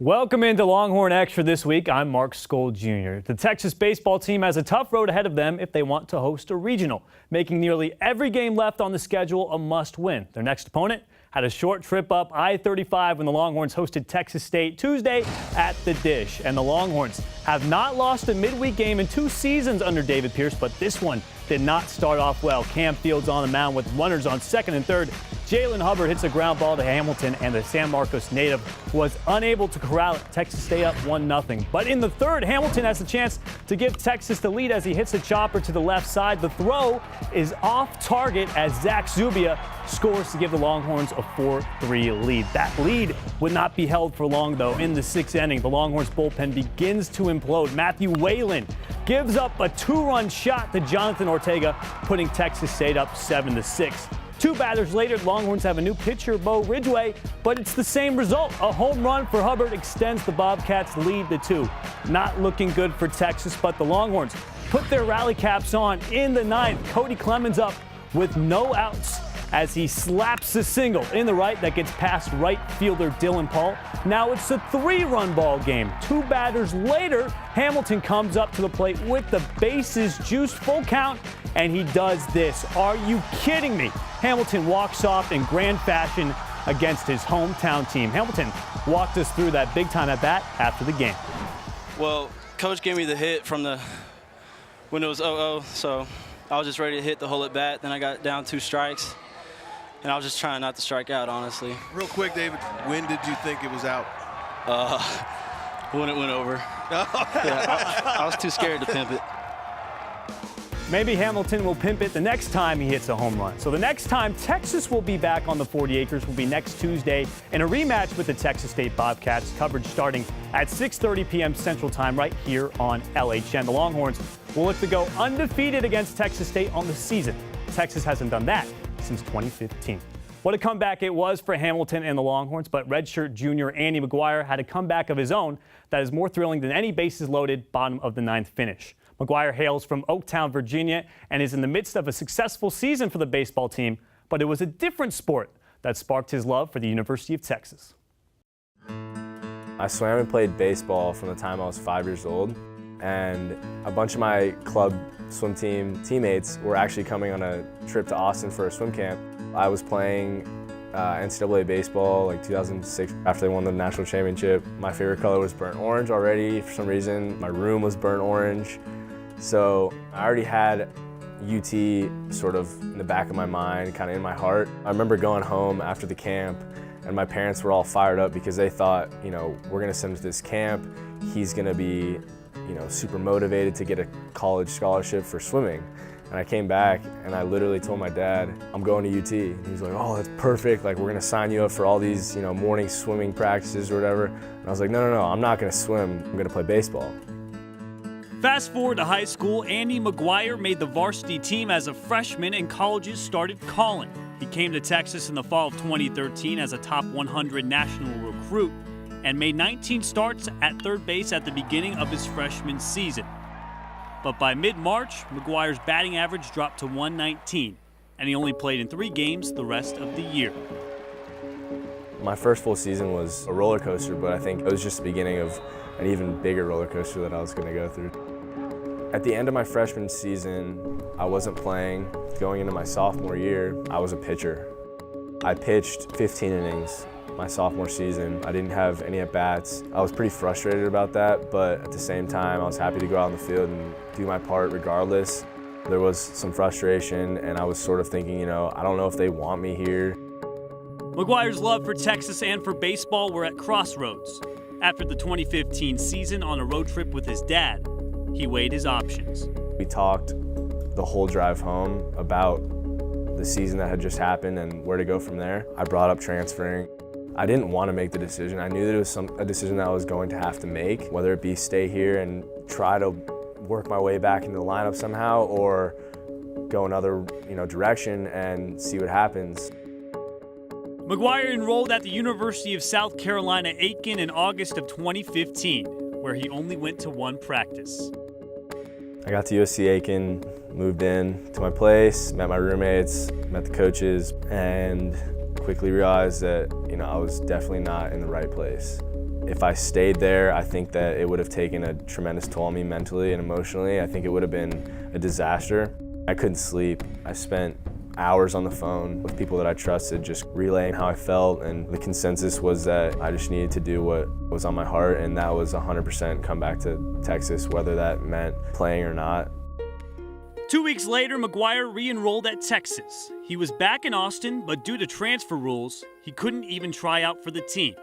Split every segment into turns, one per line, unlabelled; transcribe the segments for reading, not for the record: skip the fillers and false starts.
Welcome into Longhorn Extra this week. I'm Mark Skol Jr. The Texas baseball team has a tough road ahead of them if they want to host a regional, making nearly every game left on the schedule a must-win. Their next opponent had a short trip up I-35 when the Longhorns hosted Texas State Tuesday at the Dish. And the Longhorns have not lost a midweek game in 2 seasons under David Pierce, but this one did not start off well. Cam Fields on the mound with runners on second and third. Jalen Hubbard hits a ground ball to Hamilton, and the San Marcos native was unable to corral it. Texas stay up 1-0. But in the third, Hamilton has the chance to give Texas the lead as he hits a chopper to the left side. The throw is off target as Zach Zubia scores to give the Longhorns a 4-3 lead. That lead would not be held for long, though. In the 6th inning, the Longhorns bullpen begins to implode. Matthew Whalen gives up a 2-run shot to Jonathan Ortega, putting Texas State up 7-6. 2 batters later, the Longhorns have a new pitcher, Bo Ridgway, but it's the same result. A home run for Hubbard extends the Bobcats' lead to 2. Not looking good for Texas, but the Longhorns put their rally caps on in the 9th. Cody Clemens up with no outs as he slaps a single in the right that gets past right fielder Dylan Paul. Now it's a 3-run ball game. 2 batters later, Hamilton comes up to the plate with the bases juiced, full count, and he does this. Are you kidding me? Hamilton walks off in grand fashion against his hometown team. Hamilton walked us through that big-time at-bat after the game.
Well, Coach gave me the hit from when it was 0-0, so I was just ready to hit the whole at-bat. Then I got down 2 strikes, and I was just trying not to strike out, honestly.
Real quick, David, when did you think it was out?
When it went over. Yeah, I was too scared to pimp it.
Maybe Hamilton will pimp it the next time he hits a home run. So the next time Texas will be back on the 40 acres will be next Tuesday in a rematch with the Texas State Bobcats. Coverage starting at 6:30 p.m. Central Time right here on LHN. The Longhorns will look to go undefeated against Texas State on the season. Texas hasn't done that since 2015. What a comeback it was for Hamilton and the Longhorns, but redshirt junior Andy McGuire had a comeback of his own that is more thrilling than any bases-loaded bottom of the 9th finish. McGuire hails from Oaktown, Virginia, and is in the midst of a successful season for the baseball team, but it was a different sport that sparked his love for the University of Texas.
I swam and played baseball from the time I was 5 years old, and a bunch of my club swim team teammates were actually coming on a trip to Austin for a swim camp. I was playing NCAA baseball like 2006 after they won the national championship. My favorite color was burnt orange already for some reason. My room was burnt orange. So I already had UT sort of in the back of my mind, kind of in my heart. I remember going home after the camp and my parents were all fired up because they thought, you know, we're gonna send him to this camp. He's gonna be, you know, super motivated to get a college scholarship for swimming. And I came back and I literally told my dad, I'm going to UT. And he was like, oh, that's perfect. Like, we're gonna sign you up for all these, you know, morning swimming practices or whatever. And I was like, no, I'm not gonna swim. I'm gonna play baseball.
Fast forward to high school, Andy McGuire made the varsity team as a freshman and colleges started calling. He came to Texas in the fall of 2013 as a top 100 national recruit and made 19 starts at third base at the beginning of his freshman season. But by mid-March, McGuire's batting average dropped to 119, and he only played in 3 games the rest of the year.
My first full season was a roller coaster, but I think it was just the beginning of an even bigger roller coaster that I was gonna go through. At the end of my freshman season, I wasn't playing. Going into my sophomore year, I was a pitcher. I pitched 15 innings my sophomore season. I didn't have any at-bats. I was pretty frustrated about that, but at the same time, I was happy to go out on the field and do my part regardless. There was some frustration, and I was sort of thinking, you know, I don't know if they want me here.
McGuire's love for Texas and for baseball were at crossroads. After the 2015 season on a road trip with his dad, he weighed his options. We
talked the whole drive home about the season that had just happened and where to go from there. I brought up transferring. I didn't want to make the decision. I knew that it was a decision that I was going to have to make, whether it be stay here and try to work my way back into the lineup somehow or go another, direction and see what happens.
McGuire enrolled at the University of South Carolina, Aiken in August of 2015, where he only went to 1 practice.
I got to USC Aiken, moved in to my place, met my roommates, met the coaches, and quickly realized that I was definitely not in the right place. If I stayed there, I think that it would have taken a tremendous toll on me mentally and emotionally. I think it would have been a disaster. I couldn't sleep. I spent hours on the phone with people that I trusted, just relaying how I felt, and the consensus was that I just needed to do what was on my heart, and that was 100% come back to Texas, whether that meant playing or not.
2 weeks later, McGuire re-enrolled at Texas. He was back in Austin, but due to transfer rules, he couldn't even try out for the team.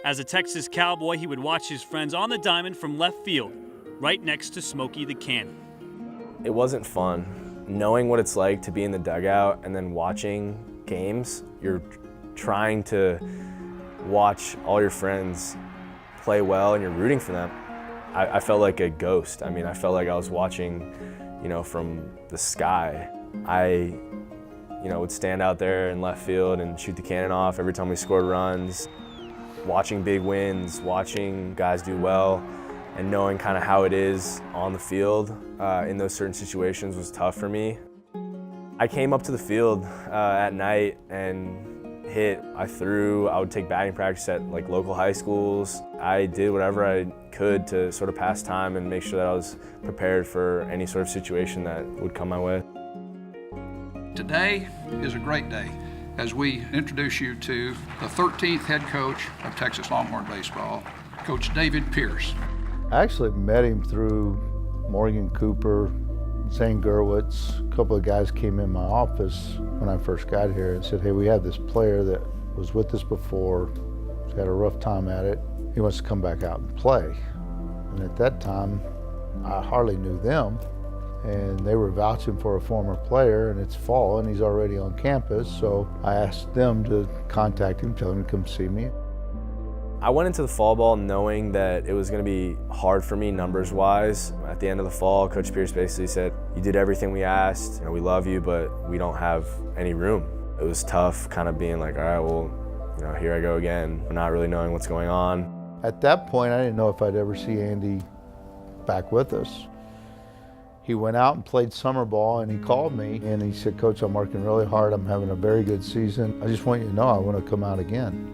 As a Texas Cowboy, he would watch his friends on the diamond from left field, right next to Smokey the Cannon.
It wasn't fun. Knowing what it's like to be in the dugout and then watching games, you're trying to watch all your friends play well and you're rooting for them. I felt like a ghost. I mean, I felt like I was watching, from the sky. I, would stand out there in left field and shoot the cannon off every time we scored runs. Watching big wins, watching guys do well, and knowing kind of how it is on the field in those certain situations was tough for me. I came up to the field at night and hit. I threw. I would take batting practice at local high schools. I did whatever I could to sort of pass time and make sure that I was prepared for any sort of situation that would come my way.
Today is a great day as we introduce you to the 13th head coach of Texas Longhorn baseball, Coach David Pierce.
I actually met him through Morgan Cooper, Zane Gerwitz. A couple of guys came in my office when I first got here and said, hey, we have this player that was with us before, he's had a rough time at it. He wants to come back out and play. And at that time, I hardly knew them. And they were vouching for a former player, and it's fall, and he's already on campus. So I asked them to contact him, tell him to come see me.
I went into the fall ball knowing that it was going to be hard for me numbers-wise. At the end of the fall, Coach Pierce basically said, you did everything we asked, we love you, but we don't have any room. It was tough kind of being like, all right, well, here I go again, not really knowing what's going on.
At that point, I didn't know if I'd ever see Andy back with us. He went out and played summer ball, and he called me, and he said, Coach, I'm working really hard. I'm having a very good season. I just want you to know I want to come out again.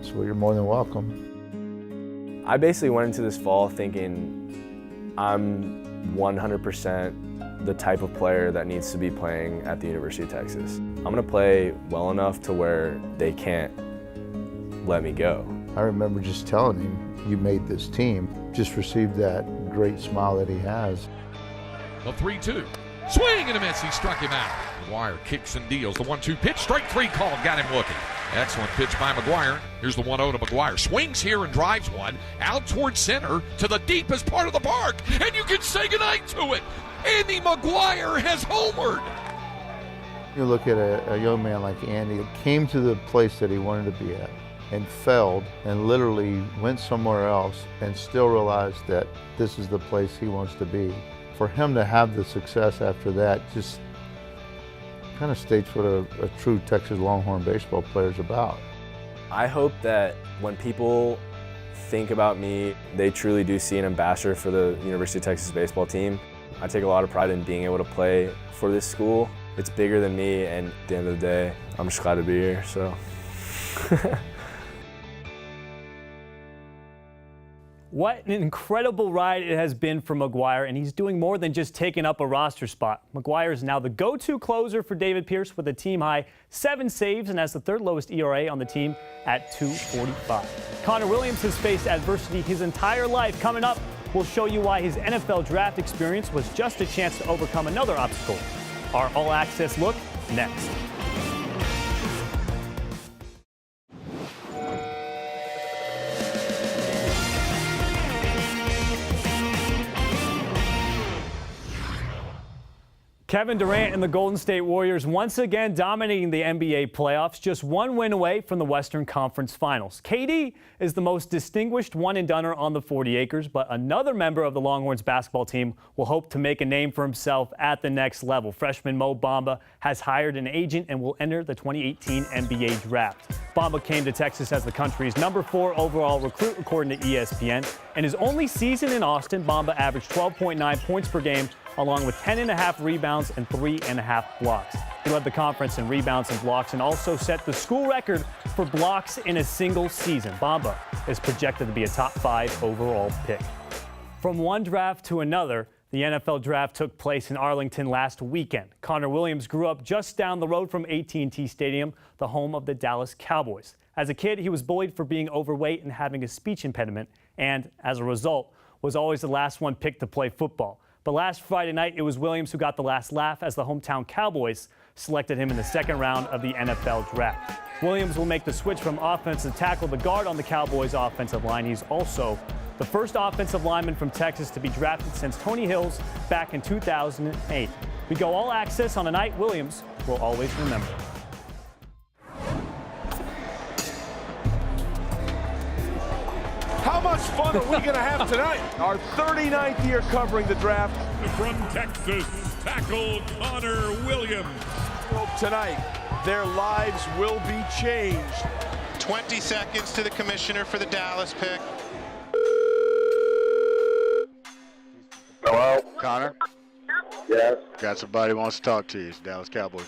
So you're more than welcome.
I basically went into this fall thinking I'm 100% the type of player that needs to be playing at the University of Texas. I'm going to play well enough to where they can't let me go.
I remember just telling him, you made this team. Just received that great smile that he has.
The 3-2. Swing and a miss. He struck him out. McGuire kicks and deals. The 1-2 pitch. Strike three called. Got him looking. Excellent pitch by McGuire. Here's the 1-0 to McGuire. Swings here and drives one out towards center to the deepest part of the park. And you can say goodnight to it. Andy McGuire has homered.
You look at a young man like Andy that came to the place that he wanted to be at and failed and literally went somewhere else and still realized that this is the place he wants to be. For him to have the success after that just kind of states what a true Texas Longhorn baseball player is about.
I hope that when people think about me, they truly do see an ambassador for the University of Texas baseball team. I take a lot of pride in being able to play for this school. It's bigger than me, and at the end of the day, I'm just glad to be here, so.
What an incredible ride it has been for McGuire, and he's doing more than just taking up a roster spot. McGuire is now the go-to closer for David Pierce with a team-high 7 saves and has the third lowest ERA on the team at 2.45. Connor Williams has faced adversity his entire life. Coming up, we'll show you why his NFL draft experience was just a chance to overcome another obstacle. Our all-access look next. Kevin Durant and the Golden State Warriors once again dominating the NBA playoffs, just one win away from the Western Conference Finals. KD is the most distinguished one-and-doner on the 40 acres, but another member of the Longhorns basketball team will hope to make a name for himself at the next level. Freshman Mo Bamba has hired an agent and will enter the 2018 NBA draft. Bamba came to Texas as the country's number 4 overall recruit, according to ESPN. In his only season in Austin, Bamba averaged 12.9 points per game, along with 10.5 rebounds and 3.5 blocks. He led the conference in rebounds and blocks and also set the school record for blocks in a single season. Bamba is projected to be a top 5 overall pick. From one draft to another, the NFL draft took place in Arlington last weekend. Connor Williams grew up just down the road from AT&T Stadium, the home of the Dallas Cowboys. As a kid, he was bullied for being overweight and having a speech impediment, and as a result, was always the last one picked to play football. But last Friday night, it was Williams who got the last laugh as the hometown Cowboys selected him in the second round of the NFL draft. Williams will make the switch from offensive tackle to guard on the Cowboys offensive line. He's also the first offensive lineman from Texas to be drafted since Tony Hills back in 2008. We go all access on a night Williams will always remember.
How much fun are we going to have tonight? Our 39th year covering the draft.
From Texas, tackle Connor Williams.
Tonight, their lives will be changed.
20 seconds to the commissioner for the Dallas pick.
Hello?
Connor?
Yes?
Got somebody who wants to talk to you. It's Dallas Cowboys.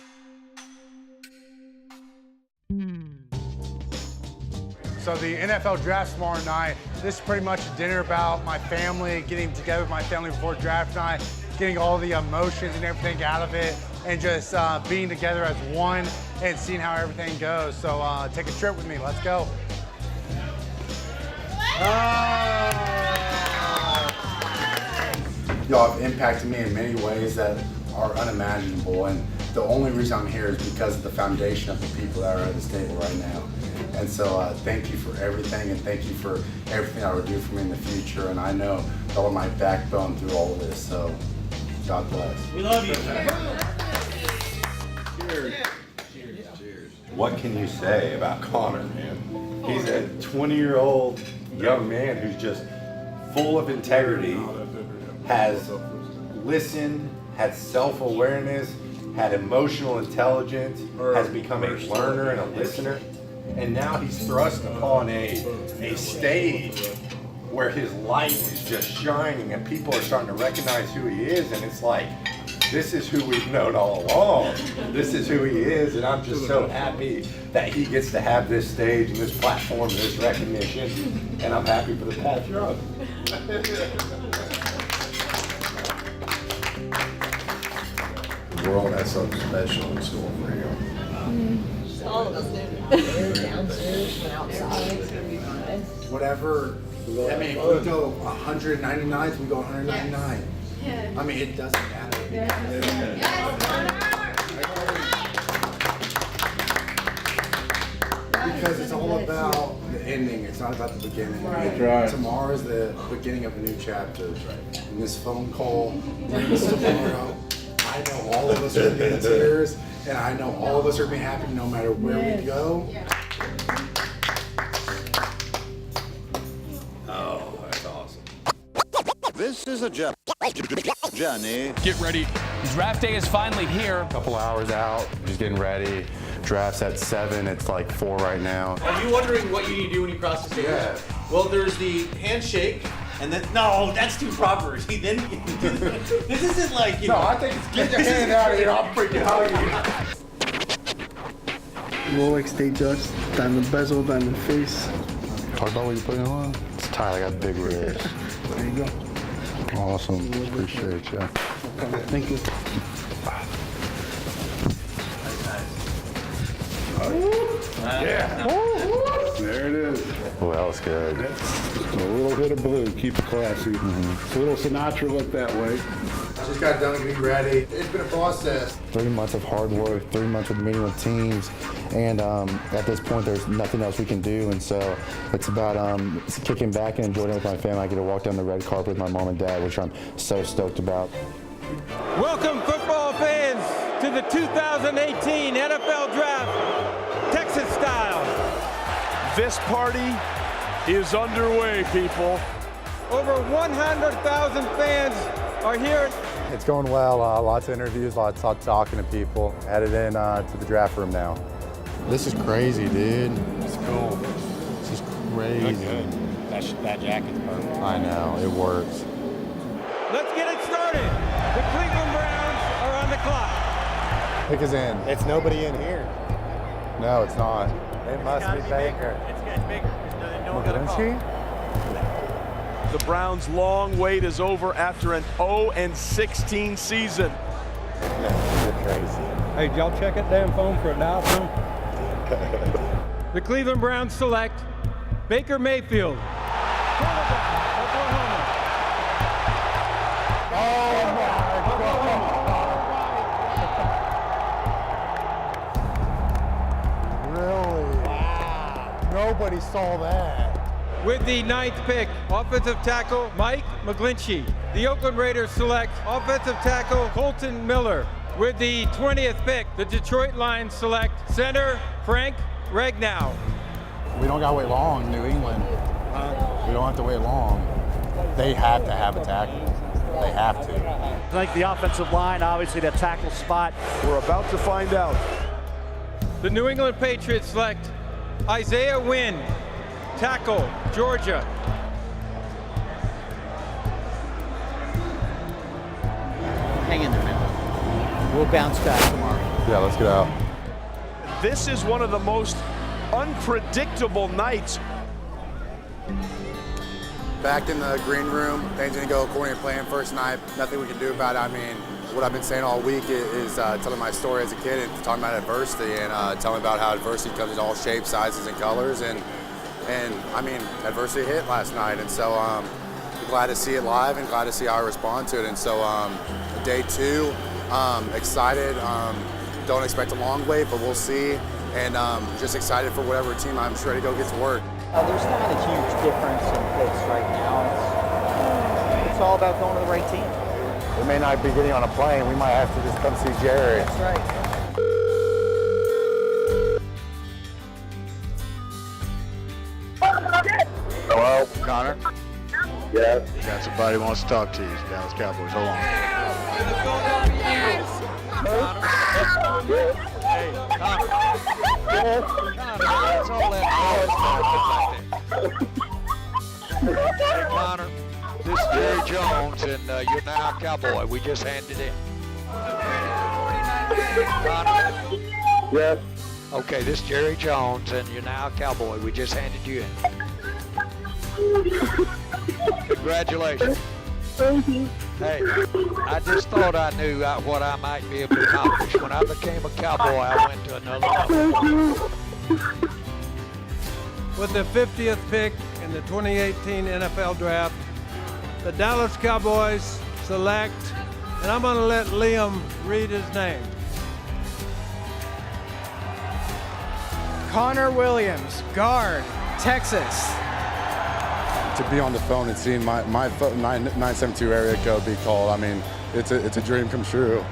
So the NFL draft tomorrow night, this is pretty much a dinner about my family, getting together with my family before draft night, getting all the emotions and everything out of it, and just being together as one and seeing how everything goes. So take a trip with me, let's go.
Y'all have impacted me in many ways that are unimaginable, and the only reason I'm here is because of the foundation of the people that are at this table right now. And so thank you for everything, and thank you for everything that will do for me in the future. And I know y'all are my backbone through all of this, so God bless.
We love you.
Cheers.
Cheers. What can you say about Connor, man? He's a 20-year-old young man who's just full of integrity, has listened, had self-awareness, had emotional intelligence, has become a learner and a listener. And now he's thrust upon a stage where his light is just shining and people are starting to recognize who he is, and it's like, this is who we've known all along. This is who he is, and I'm just so happy that he gets to have this stage and this platform and this recognition, and I'm happy for the path you're on.
The world has something special in store for you.
All of us do. Downstairs, went outside.
Whatever. I mean, if we go 199, we go 199.
Yeah.
I mean, it doesn't matter. Because it's all about the ending. It's not about the beginning.
Right.
Tomorrow is the beginning of a new chapter. And this phone call, this tomorrow, I know all of us are going to be in tears, and I know all of us are going to be happy no matter where we go.
Oh, that's awesome.
This is a journey.
Get ready.
Draft day is finally here.
A couple hours out, just getting ready. Draft's at 7, it's like 4 right now.
Are you wondering what you need to do when you cross the stage?
Yeah.
Well, there's the handshake, and then, no, that's too proper. Then you can do this isn't like, you know.
No, I think it's get your hand out of here, I'll freaking hug
you. Rolex Day Just, diamond bezel, diamond face.
Talk about what you're putting on? It's tight, I got big wrists.
There you go.
Awesome, appreciate you.
Okay, thank you.
Yeah. There it is.
Oh, that was good.
Just a little bit of blue, keep it classy. It's a little Sinatra look that way.
Just got done getting ready. It's been a process.
3 months of hard work, 3 months of meeting with teams, and at this point there's nothing else we can do, and so it's about kicking back and enjoying it with my family. I get to walk down the red carpet with my mom and dad, which I'm so stoked about.
Welcome, football fans, to the 2018 NFL Draft, Texas style.
This party is underway, people.
Over 100,000 fans are here.
It's going well, lots of interviews, lots of talking to people. Headed in to the draft room now. This is crazy, dude. It's cool. This is crazy.
That jacket's perfect.
I know, it works.
Let's get it started. The Cleveland Browns are on the clock.
Pick is in.
It's nobody in here.
No, it's not.
It must be Baker.
It's bigger. No one got a call.
The Browns' long wait is over after an 0-16 season.
You're crazy.
Hey, did y'all check that damn phone for a dial tone? The Cleveland Browns select Baker Mayfield, quarterback, Oklahoma.
Really? Wow. Nobody saw that.
With the 9th pick, offensive tackle Mike McGlinchey. The Oakland Raiders select offensive tackle Colton Miller. With the 20th pick, the Detroit Lions select center Frank Ragnow.
We don't got to wait long, New England. We don't have to wait long. They have to have a tackle. They have to.
I think the offensive line, obviously, that tackle spot. We're about to find out.
The New England Patriots select Isaiah Wynn, tackle Georgia.
Hang in there, man. We'll bounce back tomorrow.
Yeah, let's get out.
This is one of the most unpredictable nights.
Back in the green room, things didn't go according to plan first night. Nothing we can do about it. I mean, what I've been saying all week is telling my story as a kid and talking about adversity and telling about how adversity comes in all shapes, sizes, and colors. And I mean, adversity hit last night, and so glad to see it live and glad to see how I respond to it. And so day 2, excited. Don't expect a long wait, but we'll see. And just excited for whatever team I'm just ready to go get to work.
There's not a huge difference in picks right now. It's all about going to the right team.
We may not be getting on a plane. We might have to just come see Jerry.
That's right.
Hello, Connor? Yeah.
Got somebody who wants to talk to you. Dallas Cowboys. Hold on.
Hey, Connor. That's all that Hey, Connor. This is Jerry Jones, and you're now a Cowboy. We just handed in. Connor?
Yes.
Okay, this is Jerry Jones, and you're now a Cowboy. We just handed you in. Congratulations.
Thank you.
Hey, I just thought I knew what I might be able to accomplish. When I became a Cowboy, I went to another level.
With the 50th pick in the 2018 NFL Draft, the Dallas Cowboys select, and I'm going to let Liam read his name.
Connor Williams, guard, Texas.
To be on the phone and seeing my 972 area code be called, I mean, it's a dream come true.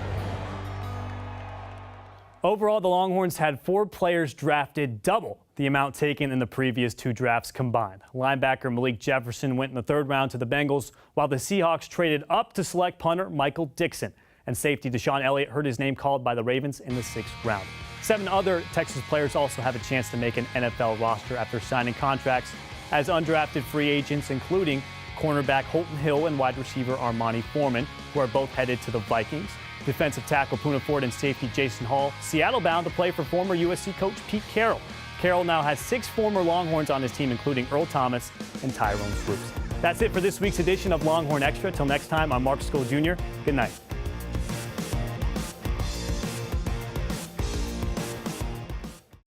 Overall, the Longhorns had 4 players drafted, double the amount taken in the previous 2 drafts combined. Linebacker Malik Jefferson went in the 3rd round to the Bengals, while the Seahawks traded up to select punter Michael Dixon. And safety Deshaun Elliott heard his name called by the Ravens in the 6th round. 7 other Texas players also have a chance to make an NFL roster after signing contracts as undrafted free agents, including cornerback Holton Hill and wide receiver Armani Foreman, who are both headed to the Vikings. Defensive tackle Poona Ford and safety Jason Hall, Seattle-bound to play for former USC coach Pete Carroll. Carroll now has 6 former Longhorns on his team, including Earl Thomas and Tyrone Swoops. That's it for this week's edition of Longhorn Extra. Till next time, I'm Mark Skol Jr. Good night.